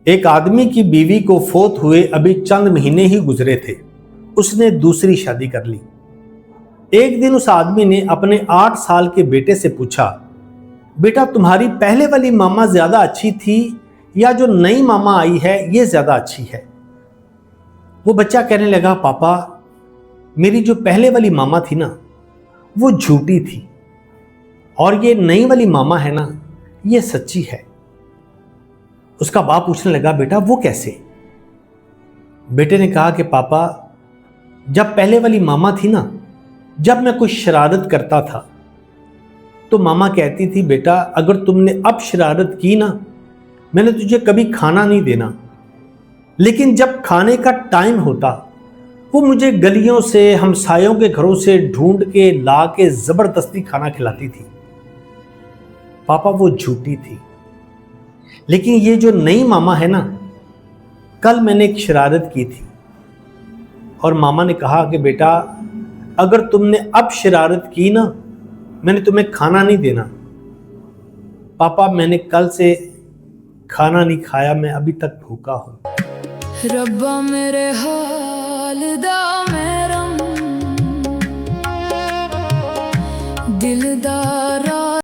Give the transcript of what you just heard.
एक आदमी की बीवी को फोत हुए अभी चंद महीने ही गुजरे थे। उसने दूसरी शादी कर ली। एक दिन उस आदमी ने अपने 8 साल के बेटे से पूछा, बेटा तुम्हारी पहले वाली मामा ज्यादा अच्छी थी या जो नई मामा आई है ये ज्यादा अच्छी है? वो बच्चा कहने लगा, पापा मेरी जो पहले वाली मामा थी ना वो झूठी थी और ये नई वाली मामा है ना ये सच्ची है। उसका बाप पूछने लगा, बेटा वो कैसे? बेटे ने कहा कि पापा जब पहले वाली मामा थी ना, जब मैं कुछ शरारत करता था तो मामा कहती थी, बेटा अगर तुमने अब शरारत की ना मैंने तुझे कभी खाना नहीं देना। लेकिन जब खाने का टाइम होता वो मुझे गलियों से हमसायों के घरों से ढूंढ के ला के जबरदस्ती खाना खिलाती थी। पापा वो झूठी थी। लेकिन ये जो नई मामा है ना, कल मैंने एक शरारत की थी और मामा ने कहा कि बेटा अगर तुमने अब शरारत की ना मैंने तुम्हें खाना नहीं देना। पापा मैंने कल से खाना नहीं खाया, मैं अभी तक भूखा हूं। रब्बा मेरे हाल दा